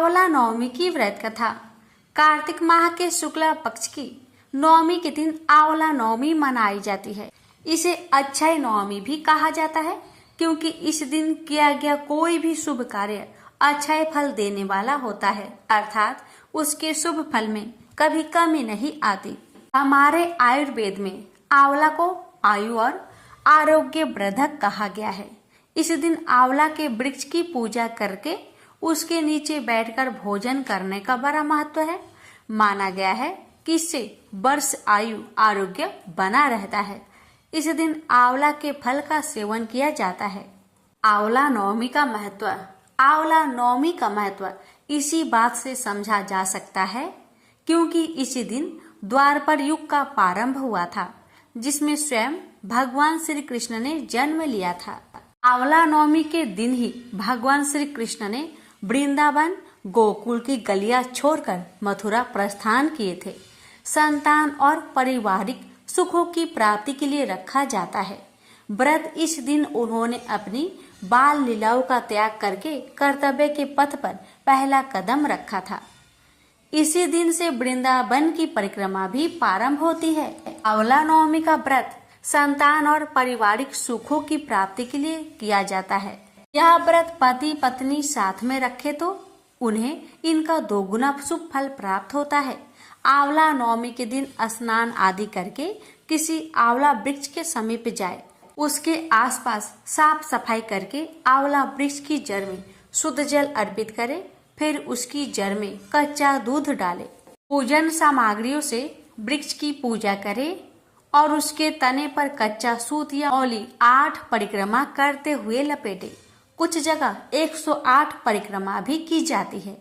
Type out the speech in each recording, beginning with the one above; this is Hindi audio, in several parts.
आंवला नवमी की व्रत कथा। कार्तिक माह के शुक्ला पक्ष की नवमी के दिन आंवला नवमी मनाई जाती है। इसे अक्षय नवमी भी कहा जाता है, क्योंकि इस दिन किया गया कोई भी शुभ कार्य अक्षय फल देने वाला होता है, अर्थात उसके शुभ फल में कभी कमी नहीं आती। हमारे आयुर्वेद में आंवला को आयु और आरोग्य वर्धक कहा गया है। इस दिन आंवला के वृक्ष की पूजा करके उसके नीचे बैठकर भोजन करने का बड़ा महत्व है। माना गया है कि इससे वर्ष आयु आरोग्य बना रहता है। इस दिन आंवला के फल का सेवन किया जाता है। आंवला नवमी का महत्व। आंवला नवमी का महत्व इसी बात से समझा जा सकता है क्योंकि इसी दिन द्वापर युग का प्रारंभ हुआ था, जिसमें स्वयं भगवान श्री कृष्ण ने जन्म लिया था। आंवला नवमी के दिन ही भगवान श्री कृष्ण ने वृंदावन गोकुल की गलियां छोड़कर मथुरा प्रस्थान किए थे। संतान और पारिवारिक सुखों की प्राप्ति के लिए रखा जाता है। व्रत इस दिन उन्होंने अपनी बाल लीलाओं का त्याग करके कर्तव्य के पथ पर पहला कदम रखा था। इसी दिन से वृंदावन की परिक्रमा भी प्रारंभ होती है। आंवला नवमी का व्रत संतान और पारिवारिक सुखों की प्राप्ति के लिए किया जाता है। यह व्रत पति पत्नी साथ में रखे तो उन्हें इनका दोगुना शुभ फल प्राप्त होता है। आंवला नवमी के दिन स्नान आदि करके किसी आंवला वृक्ष के समीप जाए, उसके आसपास साफ सफाई करके आंवला वृक्ष की जड़ में शुद्ध जल अर्पित करे, फिर उसकी जड़ में कच्चा दूध डाले, पूजन सामग्रियों से वृक्ष की पूजा करे और उसके तने पर कच्चा सूत या औली 8 परिक्रमा करते हुए लपेटे। कुछ जगह 108 परिक्रमा भी की जाती है।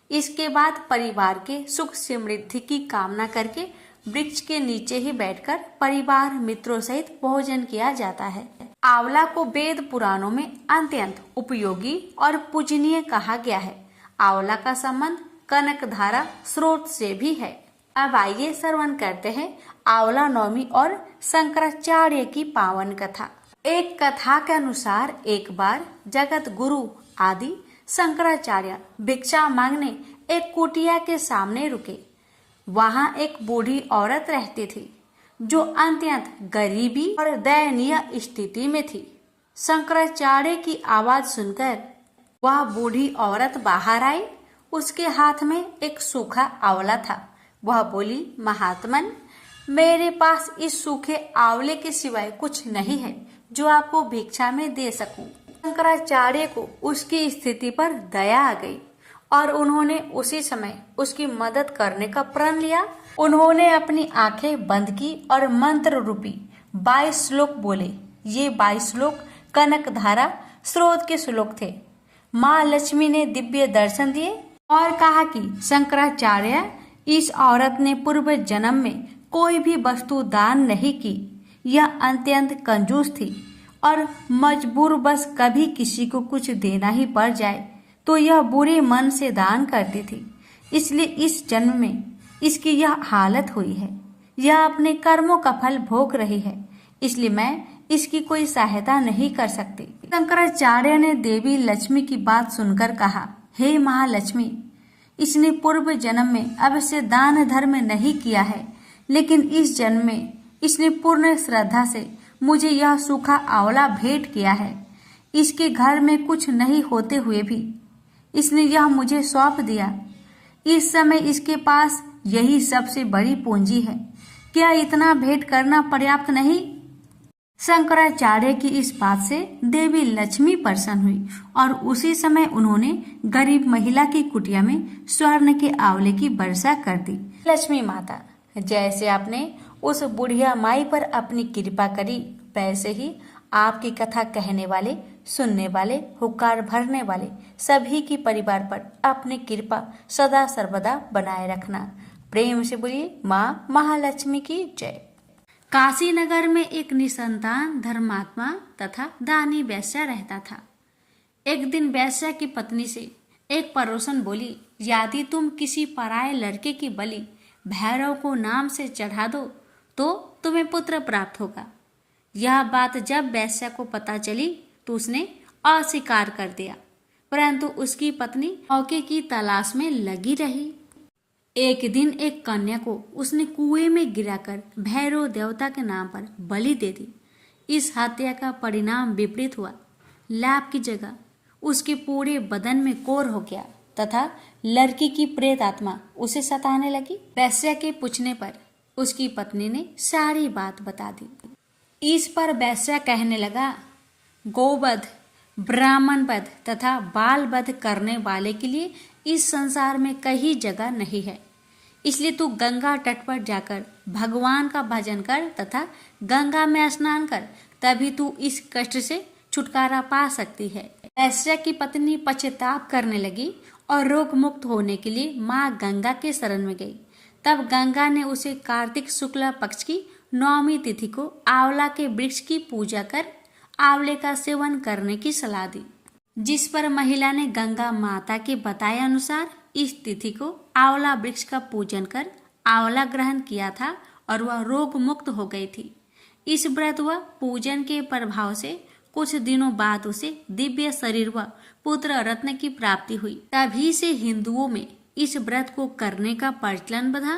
इसके बाद परिवार के सुख समृद्धि की कामना करके वृक्ष के नीचे ही बैठकर परिवार मित्रों सहित भोजन किया जाता है। आंवला को वेद पुराणों में अत्यंत उपयोगी और पूजनीय कहा गया है। आंवला का संबंध कनकधारा स्रोत से भी है। अब आइए श्रवण करते हैं आंवला नवमी और शंकराचार्य की पावन कथा। एक कथा के अनुसार एक बार जगत गुरु आदि शंकराचार्य भिक्षा मांगने एक कुटिया के सामने रुके। वहां एक बूढ़ी औरत रहती थी जो अत्यंत गरीबी और दयनीय स्थिति में थी। शंकराचार्य की आवाज सुनकर वह बूढ़ी औरत बाहर आई। उसके हाथ में एक सूखा आंवला था। वह बोली, महात्मन, मेरे पास इस सूखे आंवले के सिवाय कुछ नहीं है जो आपको भिक्षा में दे सकूं। शंकराचार्य को उसकी स्थिति पर दया आ गई और उन्होंने उसी समय उसकी मदद करने का प्रण लिया। उन्होंने अपनी आंखें बंद की और मंत्र रूपी 22 श्लोक बोले। ये 22 श्लोक कनकधारा स्रोत के श्लोक थे। माँ लक्ष्मी ने दिव्य दर्शन दिए और कहा कि शंकराचार्य, इस औरत ने पूर्व जन्म में कोई भी वस्तु दान नहीं की। यह अत्यंत कंजूस थी और मजबूर बस कभी किसी को कुछ देना ही पड़ जाए तो यह बुरे मन से दान करती थी। इसलिए इस जन्म में इसकी यह हालत हुई है। यह अपने कर्मों का फल भोग रही है, इसलिए मैं इसकी कोई सहायता नहीं कर सकती। शंकराचार्य ने देवी लक्ष्मी की बात सुनकर कहा, हे महालक्ष्मी, इसने पूर्व जन्म में अवश्य दान धर्म नहीं किया है, लेकिन इस जन्म में इसने पूर्ण श्रद्धा से मुझे यह सूखा आंवला भेंट किया है। इसके घर में कुछ नहीं होते हुए भी इसने यह मुझे सौंप दिया। इस समय इसके पास यही सबसे बड़ी पूंजी है। क्या इतना भेंट करना पर्याप्त नहीं? शंकराचार्य की इस बात से देवी लक्ष्मी प्रसन्न हुई और उसी समय उन्होंने गरीब महिला की कुटिया में स्वर्ण के आंवले की वर्षा कर दी। लक्ष्मी माता, जैसे आपने उस बुढ़िया माई पर अपनी कृपा करी, वैसे ही आपकी कथा कहने वाले, सुनने वाले, हुक्कार भरने वाले सभी की परिवार पर अपनी कृपा सदा सर्वदा बनाए रखना। प्रेम से बोलिए माँ महालक्ष्मी की जय। काशी नगर में एक निसंतान धर्मात्मा तथा दानी वैश्या रहता था। एक दिन वैश्या की पत्नी से एक पड़ोसन बोली, यदि तुम किसी पराये लड़के की बलि भैरव को नाम से चढ़ा दो तो तुम्हें पुत्र प्राप्त होगा। यह बात जब वैश्या को पता चली तो उसने अस्वीकार कर दिया। परंतु उसकी पत्नी मौके की तलाश में लगी रही। एक दिन एक कन्या को उसने कुएं में गिराकर भैरव देवता के नाम पर बलि दे दी। इस हत्या का परिणाम विपरीत हुआ। लाभ की जगह उसके पूरे बदन में कोर हो गया तथा लड़की की प्रेत आत्मा उसे सताने लगी। वैश्या के पूछने पर उसकी पत्नी ने सारी बात बता दी। इस पर वैश्या कहने लगा, गौवध, ब्राह्मण वध तथा बाल वध करने वाले के लिए इस संसार में कहीं जगह नहीं है। इसलिए तू गंगा तट पर जाकर भगवान का भजन कर तथा गंगा में स्नान कर, तभी तू इस कष्ट से छुटकारा पा सकती है। वैश्या की पत्नी पश्चाताप करने लगी और रोग मुक्त होने के लिए माँ गंगा के शरण में गई। तब गंगा ने उसे कार्तिक शुक्ला पक्ष की 9वीं तिथि को आंवला के वृक्ष की पूजा कर आंवले का सेवन करने की सलाह दी, जिस पर महिला ने गंगा माता के बताए अनुसार इस तिथि को आंवला वृक्ष का पूजन कर आंवला ग्रहण किया था और वह रोग मुक्त हो गई थी। इस व्रत व पूजन के प्रभाव से कुछ दिनों बाद उसे दिव्य शरीर व पुत्र रत्न की प्राप्ति हुई। तभी से हिंदुओं में इस व्रत को करने का प्रचलन बढ़ा।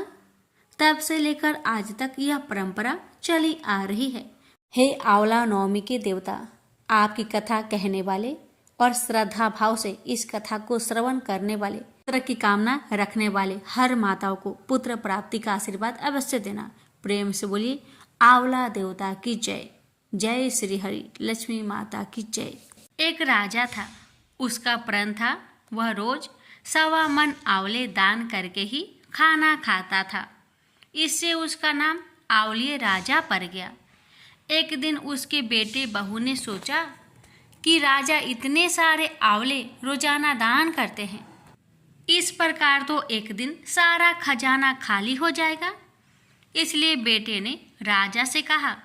तब से लेकर आज तक यह परंपरा चली आ रही है। हे आंवला नवमी के देवता, आपकी कथा कहने वाले और श्रद्धा भाव से इस कथा को श्रवण करने वाले, पुत्र की कामना रखने वाले हर माताओं को पुत्र प्राप्ति का आशीर्वाद अवश्य देना। प्रेम से बोलिए आंवला देवता की जय। जय श्री हरि लक्ष्मी माता की जय। एक राजा था, उसका प्रण था वह रोज 1.25 मन आंवले दान करके ही खाना खाता था। इससे उसका नाम आंवलिये राजा पड़ गया। एक दिन उसके बेटे बहू ने सोचा कि राजा इतने सारे आंवले रोजाना दान करते हैं, इस प्रकार तो एक दिन सारा खजाना खाली हो जाएगा। इसलिए बेटे ने राजा से कहा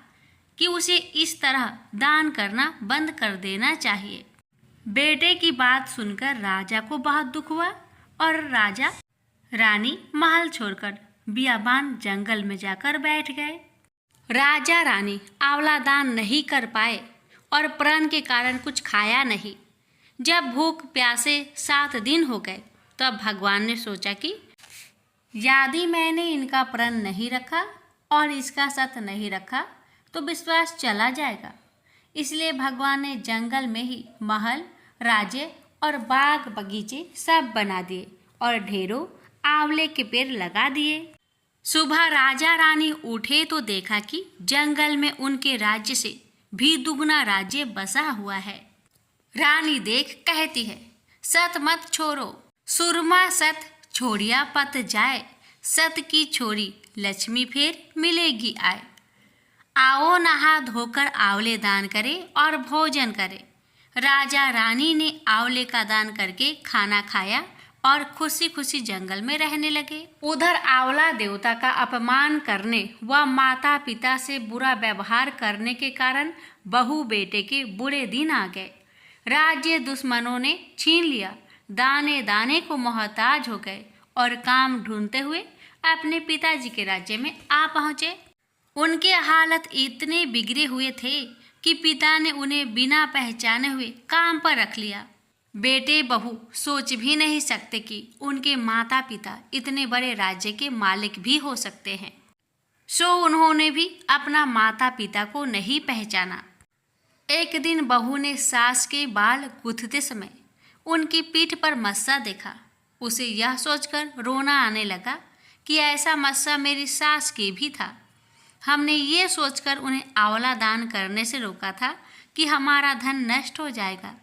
कि उसे इस तरह दान करना बंद कर देना चाहिए। बेटे की बात सुनकर राजा को बहुत दुख हुआ और राजा रानी महल छोड़कर बियाबान जंगल में जाकर बैठ गए। राजा रानी आंवला दान नहीं कर पाए और प्रण के कारण कुछ खाया नहीं। जब भूख प्यासे 7 दिन हो गए तब भगवान ने सोचा कि यदि मैंने इनका प्रण नहीं रखा और इसका सत नहीं रखा तो विश्वास चला जाएगा। इसलिए भगवान ने जंगल में ही महल, राज्य और बाग बगीचे सब बना दिए और ढेरों आंवले के पेड़ लगा दिए। सुबह राजा रानी उठे तो देखा कि जंगल में उनके राज्य से भी दुगना राज्य बसा हुआ है। रानी देख कहती है, सत मत छोड़ो, सुरमा सत छोड़िया पत जाए, सत की छोड़ी लक्ष्मी फिर मिलेगी आए। आओ नहा धोकर आंवले दान करे और भोजन करे। राजा रानी ने आंवले का दान करके खाना खाया और खुशी खुशी जंगल में रहने लगे। उधर आंवला देवता का अपमान करने व माता पिता से बुरा व्यवहार करने के कारण बहू बेटे के बुरे दिन आ गए। राज्य दुश्मनों ने छीन लिया, दाने दाने को मोहताज हो गए और काम ढूंढते हुए अपने पिताजी के राज्य में आ पहुँचे। उनके हालत इतने बिगड़े हुए थे कि पिता ने उन्हें बिना पहचाने हुए काम पर रख लिया। बेटे बहू सोच भी नहीं सकते कि उनके माता पिता इतने बड़े राज्य के मालिक भी हो सकते हैं। सो उन्होंने भी अपना माता पिता को नहीं पहचाना। एक दिन बहू ने सास के बाल गूंथते समय उनकी पीठ पर मस्सा देखा। उसे यह सोचकर रोना आने लगा कि ऐसा मस्सा मेरी सास के भी था। हमने ये सोचकर उन्हें आंवला दान करने से रोका था कि हमारा धन नष्ट हो जाएगा।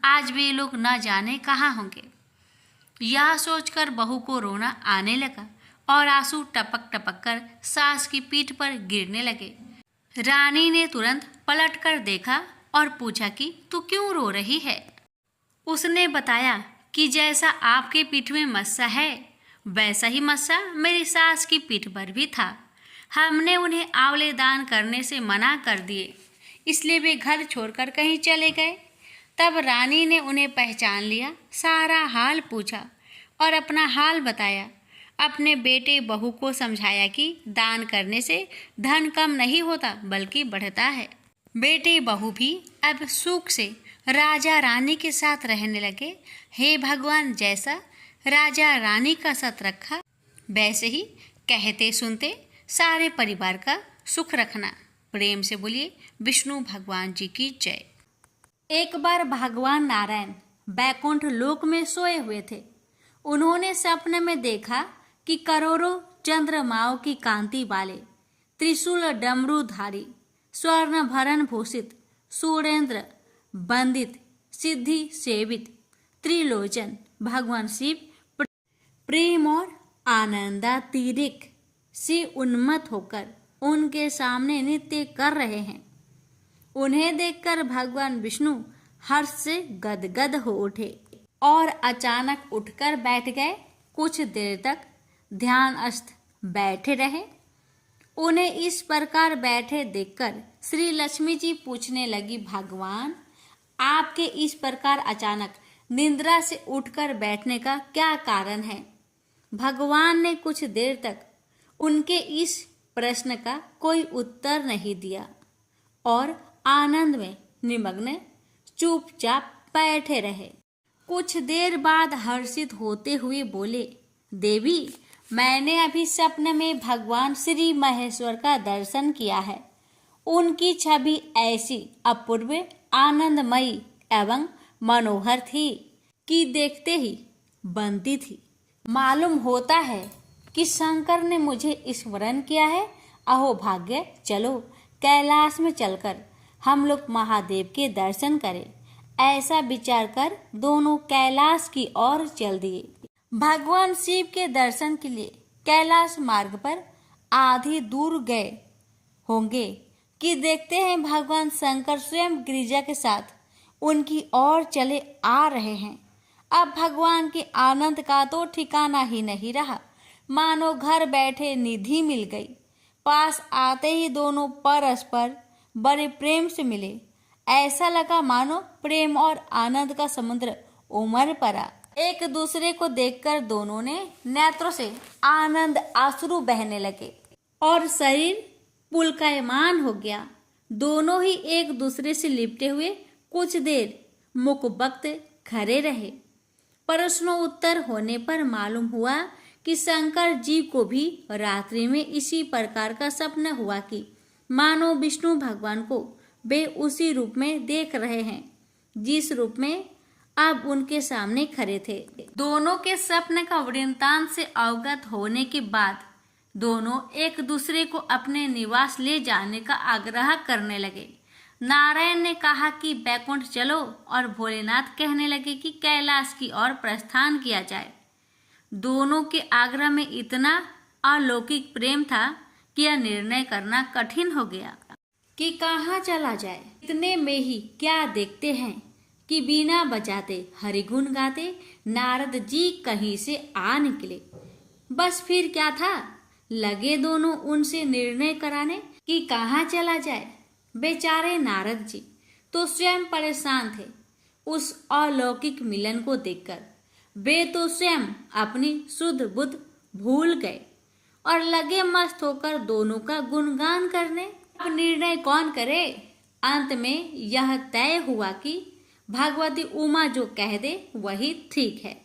आज वे लोग न जाने कहाँ होंगे। यह सोचकर बहू को रोना आने लगा और आंसू टपक टपक कर सास की पीठ पर गिरने लगे। रानी ने तुरंत पलटकर देखा और पूछा कि तू क्यों रो रही है। उसने बताया कि जैसा आपके पीठ में मस्सा है वैसा ही मस्सा मेरी सास की पीठ पर भी था। हमने उन्हें आंवले दान करने से मना कर दिए, इसलिए वे घर छोड़कर कहीं चले गए। तब रानी ने उन्हें पहचान लिया, सारा हाल पूछा और अपना हाल बताया। अपने बेटे बहू को समझाया कि दान करने से धन कम नहीं होता बल्कि बढ़ता है। बेटे बहू भी अब सुख से राजा रानी के साथ रहने लगे। हे भगवान, जैसा राजा रानी का साथ रखा वैसे ही कहते सुनते सारे परिवार का सुख रखना। प्रेम से बोलिए विष्णु भगवान जी की जय। एक बार भगवान नारायण बैकुंठ लोक में सोए हुए थे। उन्होंने सपने में देखा कि करोड़ों चंद्रमाओं की कांति वाले त्रिशूल डमरूधारी स्वर्ण भरण भूषित सूर्येंद्र बंदित सिद्धि सेवित त्रिलोचन भगवान शिव प्रेम और आनंदातिरेक से उन्मत्त होकर उनके सामने नृत्य कर रहे हैं। उन्हें देखकर भगवान विष्णु हर्ष से गदगद हो उठे और अचानक उठकर बैठ गए। कुछ देर तक ध्यानस्थ बैठे रहे। उन्हें इस प्रकार बैठे देखकर श्री लक्ष्मी जी पूछने लगी, भगवान, आपके इस प्रकार अचानक निद्रा से उठकर बैठने का क्या कारण है? भगवान ने कुछ देर तक उनके इस प्रश्न का कोई उत्तर नहीं दिया और आनंद में निमग्न चुपचाप बैठे रहे। कुछ देर बाद हर्षित होते हुए बोले, देवी, मैंने अभी स्वप्न में भगवान श्री महेश्वर का दर्शन किया है। उनकी छवि ऐसी अपूर्व, आनंदमयी एवं मनोहर थी कि देखते ही बनती थी। मालूम होता है कि शंकर ने मुझे स्मरण किया है। अहो भाग्य, चलो कैलाश में चलकर हम लोग महादेव के दर्शन करें। ऐसा विचार कर दोनों कैलाश की ओर चल दिए। भगवान शिव के दर्शन के लिए कैलाश मार्ग पर आधी दूर गए होंगे कि देखते हैं भगवान शंकर स्वयं गिरिजा के साथ उनकी ओर चले आ रहे हैं। अब भगवान के आनंद का तो ठिकाना ही नहीं रहा, मानो घर बैठे निधि मिल गई। पास आते ही दोनों परस्पर बड़े प्रेम से मिले। ऐसा लगा मानो प्रेम और आनंद का समुद्र उमड़ पड़ा। एक दूसरे को देखकर दोनों ने नेत्रों से आनंद आंसू बहने लगे और शरीर पुलकायमान हो गया। दोनों ही एक दूसरे से लिपटे हुए कुछ देर मुखबख्त खड़े रहे। प्रश्नों उत्तर होने पर मालूम हुआ कि शंकर जी को भी रात्रि में इसी प्रकार का सपना हुआ कि मानो विष्णु भगवान को वे उसी रूप में देख रहे हैं जिस रूप में अब उनके सामने खड़े थे। दोनों के स्वप्न का वृत्तांत से अवगत होने के बाद दोनों एक दूसरे को अपने निवास ले जाने का आग्रह करने लगे। नारायण ने कहा कि बैकुंठ चलो और भोलेनाथ कहने लगे कि कैलाश की ओर प्रस्थान किया जाए। दोनों के आग्रह में इतना अलौकिक प्रेम था कि यह निर्णय करना कठिन हो गया कि कहाँ चला जाए। इतने में ही क्या देखते हैं कि बीना बजाते हरिगुण गाते नारद जी कहीं से आ निकले। बस फिर क्या था, लगे दोनों उनसे निर्णय कराने कि कहाँ चला जाए। बेचारे नारद जी तो स्वयं परेशान थे उस अलौकिक मिलन को देखकर। वे तो स्वयं अपनी शुद्ध बुद्ध भूल गए और लगे मस्त होकर दोनों का गुणगान करने। अब निर्णय कौन करे? अंत में यह तय हुआ कि भगवती उमा जो कह दे वही ठीक है।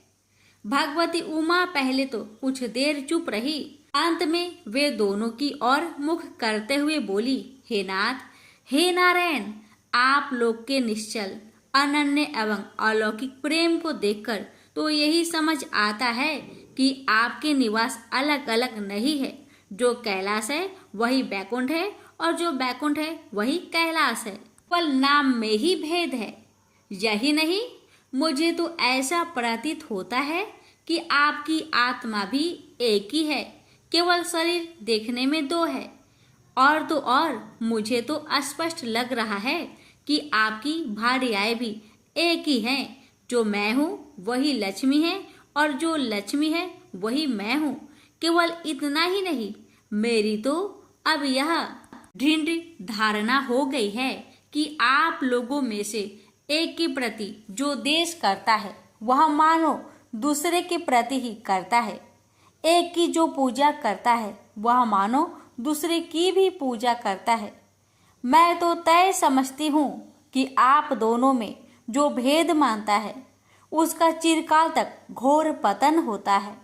भगवती उमा पहले तो कुछ देर चुप रही। अंत में वे दोनों की ओर मुख करते हुए बोली, हे नाथ, हे नारायण, आप लोग के निश्चल अनन्य एवं अलौकिक प्रेम को देखकर तो यही समझ आता है कि आपके निवास अलग अलग नहीं है। जो कैलाश है वही बैकुंठ है और जो बैकुंठ है वही कैलाश है। केवल नाम में ही भेद है। यही नहीं, मुझे तो ऐसा प्रतीत होता है कि आपकी आत्मा भी एक ही है, केवल शरीर देखने में दो है। और तो और मुझे तो स्पष्ट लग रहा है कि आपकी भार्याएं भी एक ही हैं। जो मैं हूँ वही लक्ष्मी है और जो लक्ष्मी है वही मैं हूँ। केवल इतना ही नहीं, मेरी तो अब यह दृढ़ धारणा हो गई है कि आप लोगों में से एक के प्रति जो देश करता है वह मानो दूसरे के प्रति ही करता है। एक की जो पूजा करता है वह मानो दूसरे की भी पूजा करता है। मैं तो तय समझती हूँ कि आप दोनों में जो भेद मानता है उसका चिरकाल तक घोर पतन होता है।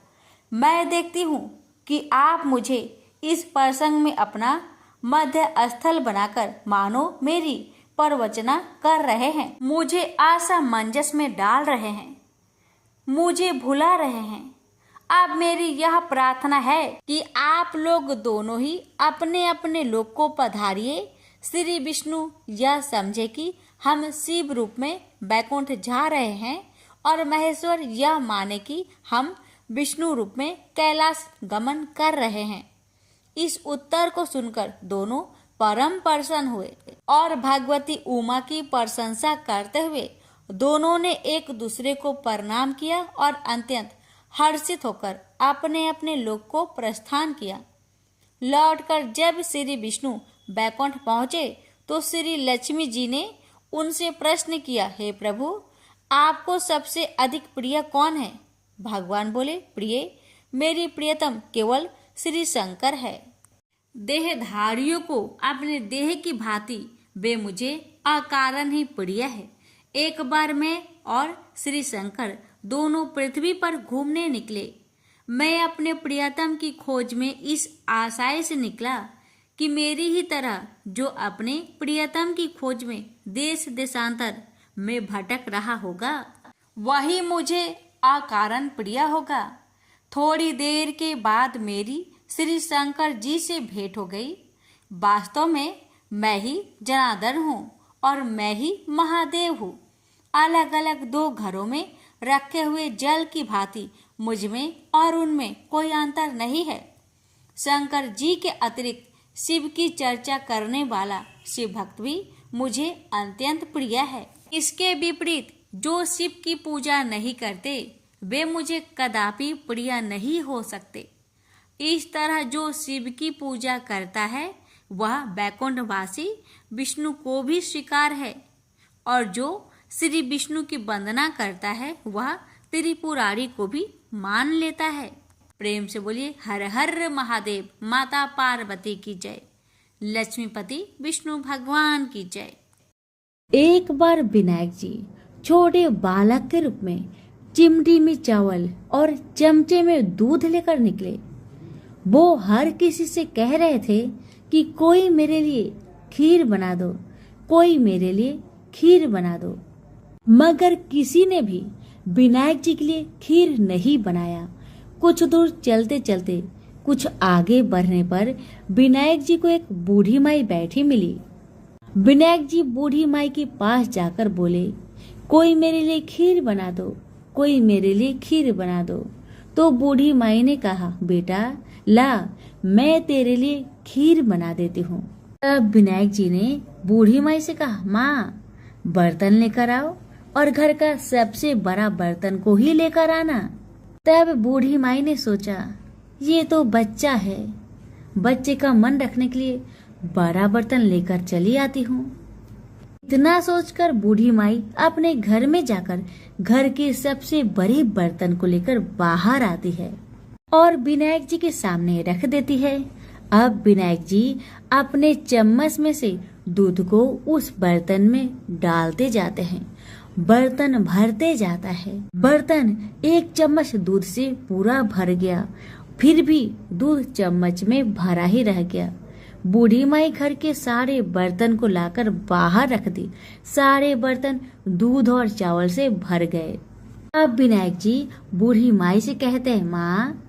मैं देखती हूँ कि आप मुझे इस प्रसंग में अपना मध्य स्थल बनाकर मानो मेरी प्रवचना कर रहे हैं, मुझे असमंजस में डाल रहे हैं, मुझे भुला रहे हैं। अब मेरी यह प्रार्थना है कि आप लोग दोनों ही अपने अपने लोक को पधारिए। श्री विष्णु यह समझे कि हम शिव रूप में बैकुंठ जा रहे हैं और महेश्वर यह माने कि हम विष्णु रूप में कैलाश गमन कर रहे हैं। इस उत्तर को सुनकर दोनों परम प्रसन्न हुए और भगवती उमा की प्रशंसा करते हुए दोनों ने एक दूसरे को प्रणाम किया और अत्यंत हर्षित होकर अपने अपने लोक को प्रस्थान किया। लौटकर जब श्री विष्णु बैकुंठ पहुंचे तो श्री लक्ष्मी जी ने उनसे प्रश्न किया, हे प्रभु, आपको सबसे अधिक प्रिय कौन है? भगवान बोले, प्रिय, मेरी प्रियतम केवल श्री शंकर है। देहधारियों को अपने देह की भांति वे मुझे अकारण ही प्रिय है। एक बार मैं और श्री शंकर दोनों पृथ्वी पर घूमने निकले। मैं अपने प्रियतम की खोज में इस आशय से निकला कि मेरी ही तरह जो अपने प्रियतम की खोज में देश देशांतर में भटक रहा होगा वही मुझे अकारण प्रिय होगा। थोड़ी देर के बाद मेरी श्री शंकर जी से भेंट हो गई। वास्तव में मैं ही जनार्दन हूँ और मैं ही महादेव हूँ। अलग अलग दो घरों में रखे हुए जल की भांति मुझ में और उनमें कोई अंतर नहीं है। शंकर जी के अतिरिक्त शिव की चर्चा करने वाला शिव भक्त भी मुझे अत्यंत प्रिय है। इसके विपरीत जो शिव की पूजा नहीं करते वे मुझे कदापि प्रिय नहीं हो सकते। इस तरह जो शिव की पूजा करता है वह बैकुंठवासी विष्णु को भी स्वीकार है और जो श्री विष्णु की वंदना करता है वह त्रिपुरारी को भी मान लेता है। प्रेम से बोलिए हर हर महादेव। माता पार्वती की जय। लक्ष्मीपति विष्णु भगवान की जय। एक बार विनायक जी छोटे बालक के रूप में चिमटी में चावल और चमचे में दूध लेकर निकले। वो हर किसी से कह रहे थे कि कोई मेरे लिए खीर बना दो, कोई मेरे लिए खीर बना दो, मगर किसी ने भी विनायक जी के लिए खीर नहीं बनाया। कुछ दूर चलते चलते कुछ आगे बढ़ने पर विनायक जी को एक बूढ़ी माई बैठी मिली। विनायक जी बूढ़ी माई के पास जाकर बोले, कोई मेरे लिए खीर बना दो, कोई मेरे लिए खीर बना दो। तो बूढ़ी माई ने कहा, बेटा ला, मैं तेरे लिए खीर बना देती हूँ। तब विनायक जी ने बूढ़ी माई से कहा, माँ बर्तन लेकर आओ और घर का सबसे बड़ा बर्तन को ही लेकर आना। तब बूढ़ी माई ने सोचा, ये तो बच्चा है, बच्चे का मन रखने के लिए बड़ा बर्तन लेकर चली आती हूँ। इतना सोचकर बूढ़ी माई अपने घर में जाकर घर के सबसे बड़े बर्तन को लेकर बाहर आती है और विनायक जी के सामने रख देती है। अब विनायक जी अपने चम्मच में से दूध को उस बर्तन में डालते जाते हैं। बर्तन भरते जाता है। बर्तन एक चम्मच दूध से पूरा भर गया, फिर भी दूध चम्मच में भरा ही रह गया। बूढ़ी माई घर के सारे बर्तन को लाकर बाहर रख दी। सारे बर्तन दूध और चावल से भर गए। अब विनायक जी बूढ़ी माई से कहते हैं, माँ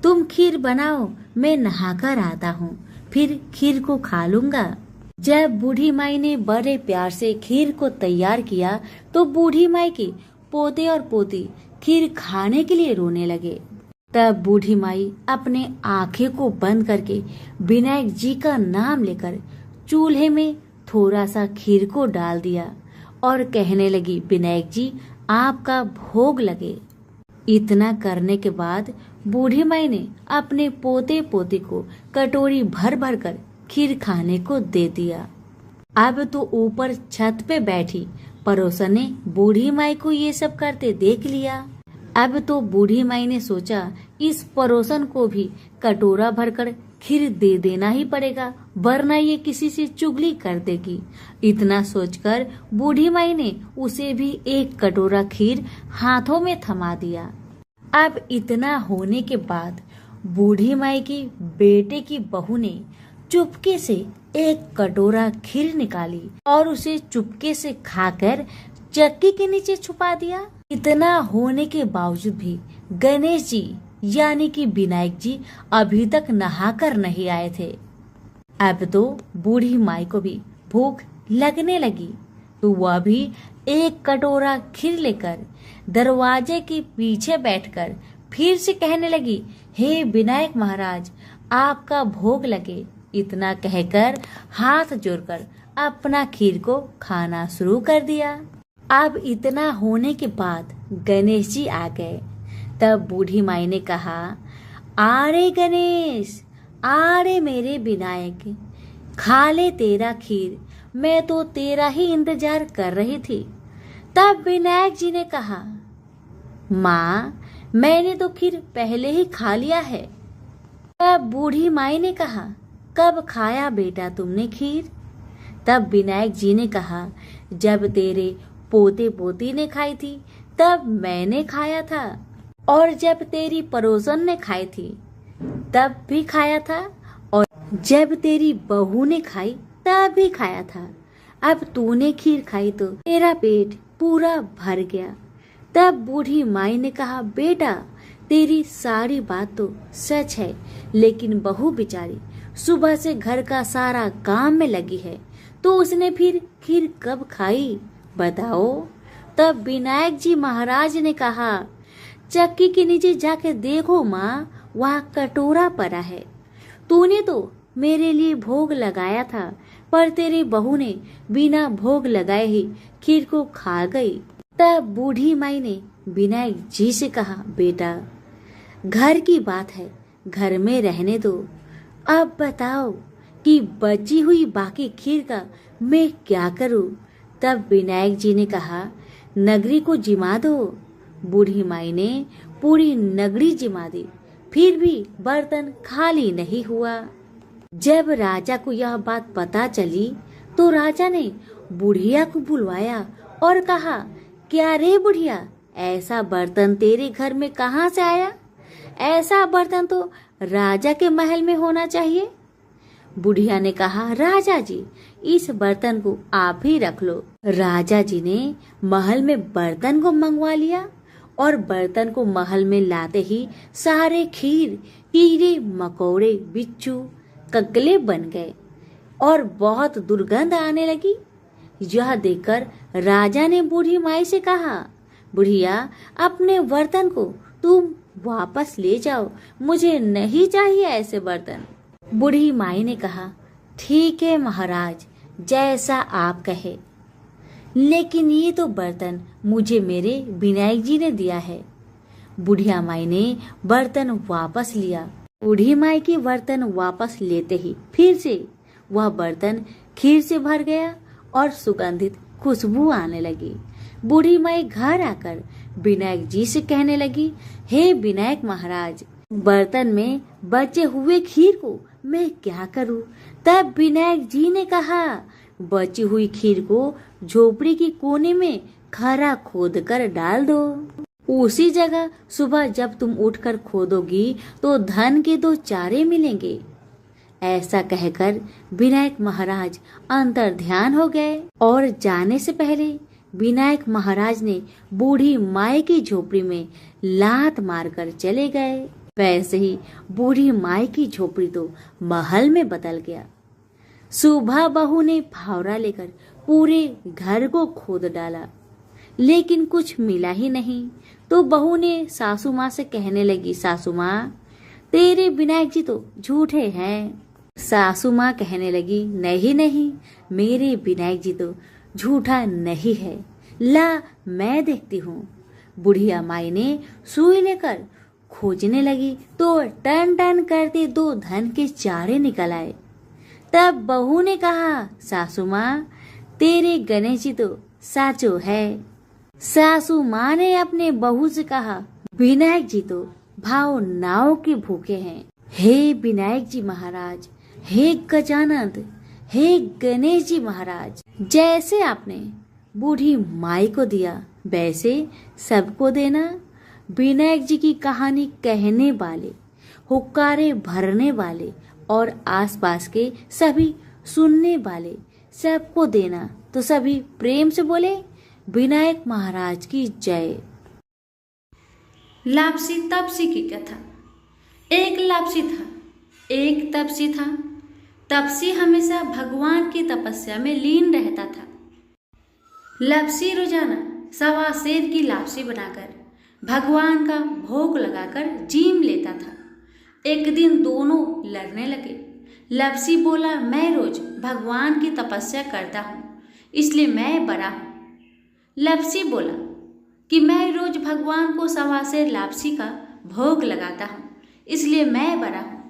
तुम खीर बनाओ, मैं नहाकर आता हूँ, फिर खीर को खा लूंगा। जब बूढ़ी माई ने बड़े प्यार से खीर को तैयार किया तो बूढ़ी माई के पोते और पोती खीर खाने के लिए रोने लगे। तब बूढ़ी माई अपने आंखें को बंद करके विनायक जी का नाम लेकर चूल्हे में थोड़ा सा खीर को डाल दिया और कहने लगी, विनायक जी आपका भोग लगे। इतना करने के बाद बूढ़ी माई ने अपने पोते पोती को कटोरी भर भर कर खीर खाने को दे दिया। अब तो ऊपर छत पे बैठी पड़ोसन ने बूढ़ी माई को ये सब करते देख लिया। अब तो बूढ़ी माई ने सोचा इस पड़ोसन को भी कटोरा भरकर खीर दे देना ही पड़ेगा, वरना ये किसी से चुगली कर देगी। इतना सोचकर बूढ़ी माई ने उसे भी एक कटोरा खीर हाथों में थमा दिया। अब इतना होने के बाद बूढ़ी माई की बेटे की बहू ने चुपके से एक कटोरा खीर निकाली और उसे चुपके से खाकर चक्की के नीचे छुपा दिया। इतना होने के बावजूद भी गणेश जी यानी कि विनायक जी अभी तक नहाकर नहीं आए थे। अब तो बूढ़ी माई को भी भूख लगने लगी, तो वह भी एक कटोरा खीर लेकर दरवाजे के पीछे बैठकर फिर से कहने लगी, हे विनायक महाराज, आपका भोग लगे। इतना कहकर हाथ जोड़कर अपना खीर को खाना शुरू कर दिया। अब इतना होने के बाद गणेश जी आ गए। तब बूढ़ी माई ने कहा, आरे गणेश, आरे मेरे विनायक, खा ले तेरा खीर, मैं तो तेरा ही इंतजार कर रही थी। तब विनायक जी ने कहा, माँ, मैंने तो खीर पहले ही खा लिया है। तब बूढ़ी माई ने कहा, कब खाया बेटा तुमने खीर? तब विनायक जी ने कहा, जब तेरे पोते पोती ने खाई थी तब मैंने खाया था, और जब तेरी पड़ोसन ने खाई थी तब भी खाया था, और जब तेरी बहू ने खाई तब भी खाया था। अब तूने खीर खाई तो तेरा पेट पूरा भर गया। तब बूढ़ी माई ने कहा, बेटा तेरी सारी बात तो सच है, लेकिन बहू बेचारी सुबह से घर का सारा काम में लगी है, तो उसने फिर खीर कब खाई बताओ? तब विनायक जी महाराज ने कहा, चक्की के नीचे जाके देखो माँ, वहाँ कटोरा पड़ा है। तूने तो मेरे लिए भोग लगाया था, पर तेरी बहू ने बिना भोग लगाए ही खीर को खा गई। तब बूढ़ी माई ने विनायक जी से कहा, बेटा घर की बात है, घर में रहने दो। अब बताओ कि बची हुई बाकी खीर का मैं क्या करूं? तब विनायक जी ने कहा, नगरी को जिमा दो। बूढ़ी माई ने पूरी नगरी जिमा दी, फिर भी बर्तन खाली नहीं हुआ। जब राजा को यह बात पता चली तो राजा ने बुढ़िया को बुलवाया और कहा, क्या रे बुढ़िया, ऐसा बर्तन तेरे घर में कहाँ से आया? ऐसा बर्तन तो राजा के महल में होना चाहिए। बुढ़िया ने कहा, राजा जी, इस बर्तन को आप ही रख लो। राजा जी ने महल में बर्तन को मंगवा लिया, और बर्तन को महल में लाते ही सारे खीर, कीड़े मकोड़े, बिच्छू, ककले बन गए और बहुत दुर्गंध आने लगी। यह देखकर राजा ने बूढ़ी माई से कहा, बुढ़िया, अपने बर्तन को तुम वापस ले जाओ, मुझे नहीं चाहिए ऐसे बर्तन। बूढ़ी माई ने कहा, ठीक है महाराज, जैसा आप कहे, लेकिन ये तो बर्तन मुझे मेरे विनायक जी ने दिया है। बुढ़िया माई ने बर्तन वापस लिया। बूढ़ी माई की बर्तन वापस लेते ही फिर से वह बर्तन खीर से भर गया और सुगंधित खुशबू आने लगी। बूढ़ी माई घर आकर विनायक जी से कहने लगी, हे विनायक महाराज, बर्तन में बचे हुए खीर को मैं क्या करूं? तब विनायक जी ने कहा, बची हुई खीर को झोपड़ी के कोने में खरा खोद कर डाल दो। उसी जगह सुबह जब तुम उठकर खोदोगी तो धन के 2 चारे मिलेंगे। ऐसा कहकर विनायक महाराज अंतर ध्यान हो गए, और जाने से पहले विनायक महाराज ने बूढ़ी माई की झोपड़ी में लात मारकर चले गए। वैसे ही बूढ़ी माई की झोपड़ी तो महल में बदल गया। सुबह बहू ने फावड़ा लेकर पूरे घर को खोद डाला, लेकिन कुछ मिला ही नहीं। तो बहू ने सासू माँ से कहने लगी, सासू माँ, तेरे विनायक जी तो झूठे हैं। सासू माँ कहने लगी, नहीं नहीं, मेरे विनायक जी तो झूठा नहीं है, ला मैं देखती हूँ। बुढ़िया माई ने सुई लेकर खोजने लगी तो टन टन करते 2 धन के चारे निकल आए। तब बहू ने कहा, सासू माँ, तेरे गणेश जी तो साचो है। सासू माँ ने अपने बहू से कहा, विनायक जी तो भावनाओं के भूखे हैं। हे विनायक जी महाराज, हे गजानंद, हे गणेश जी महाराज, जैसे आपने बूढ़ी माई को दिया वैसे सबको देना। विनायक जी की कहानी कहने वाले, हुक्कारे भरने वाले और आसपास के सभी सुनने वाले सबको देना। तो सभी प्रेम से बोले विनायक महाराज की जय। लापसी तपसी की कथा। एक लापसी था, एक तपसी था। तपसी हमेशा भगवान की तपस्या में लीन रहता था। लापसी रोजाना 1.25 सेर की लापसी बनाकर भगवान का भोग लगाकर जीम लेता था। एक दिन दोनों लड़ने लगे। लापसी बोला, मैं रोज भगवान की तपस्या करता हूँ, इसलिए मैं बड़ा हूँ। लापसी बोला कि मैं रोज भगवान को 1.25 सेर लापसी का भोग लगाता हूँ, इसलिए मैं बड़ा हूँ।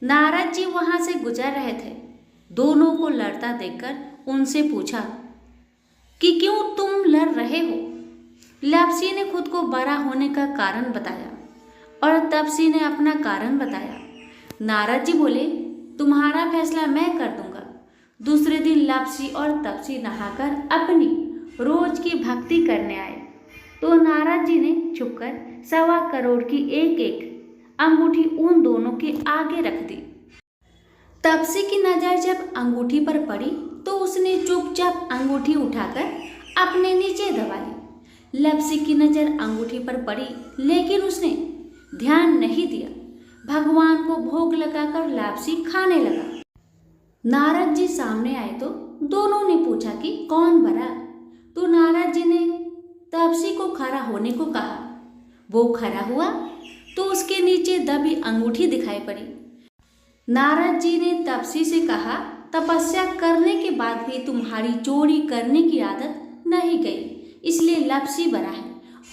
नारद जी वहां से गुजर रहे थे। दोनों को लड़ता देखकर उनसे पूछा कि क्यों तुम लड़ रहे हो। लापसी ने खुद को बड़ा होने का कारण बताया और तपसी ने अपना कारण बताया। नारद जी बोले, तुम्हारा फैसला मैं कर दूंगा। दूसरे दिन लापसी और तपसी नहाकर अपनी रोज की भक्ति करने आए तो नारद जी ने छुपकर 1.25 करोड़ की एक अंगूठी उन दोनों के आगे रख दी। तपसी की नजर जब अंगूठी पर पड़ी तो उसने चुपचाप अंगूठी उठाकर अपने नीचे दबा ली। लापसी की नजर अंगूठी पर पड़ी लेकिन उसने ध्यान नहीं दिया। भगवान को भोग लगाकर लापसी खाने लगा। नारद जी सामने आए तो दोनों ने पूछा कि कौन बड़ा। तो नारद जी ने तपसी को खड़ा होने को कहा। वो खड़ा हुआ तो उसके नीचे दबी अंगूठी दिखाई पड़ी। नारद जी ने तपसी से कहा, तपस्या करने के बाद भी तुम्हारी चोरी करने की आदत नहीं गई, इसलिए लापसी बड़ा है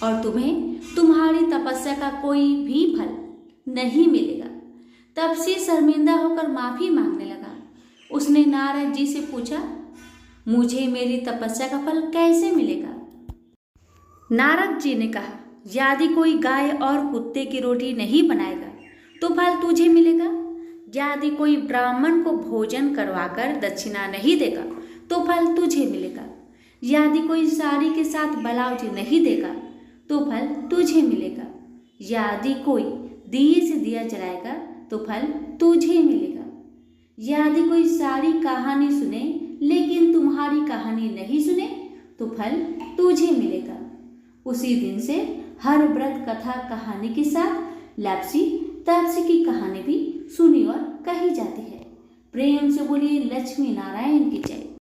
और तुम्हें तुम्हारी तपस्या का कोई भी फल नहीं मिलेगा। तपसी शर्मिंदा होकर माफी मांगने लगा। उसने नारद जी से पूछा, मुझे मेरी तपस्या का फल कैसे मिलेगा। नारद जी ने कहा, यदि कोई गाय और कुत्ते की रोटी नहीं बनाएगा तो फल तुझे मिलेगा। यदि कोई ब्राह्मण को भोजन करवाकर दक्षिणा नहीं देगा तो फल तुझे मिलेगा। यदि कोई साड़ी के साथ ब्लाउज नहीं देगा तो फल तुझे मिलेगा। यदि कोई दिए से दिया जलाएगा तो फल तुझे मिलेगा। यदि कोई सारी कहानी सुने लेकिन तुम्हारी कहानी नहीं सुने तो फल तुझे मिलेगा। उसी दिन से हर व्रत कथा कहानी के साथ लापसी तपसी की कहानी भी सुनी और कही जाती है। प्रेम से बोलिए लक्ष्मी नारायण की जय।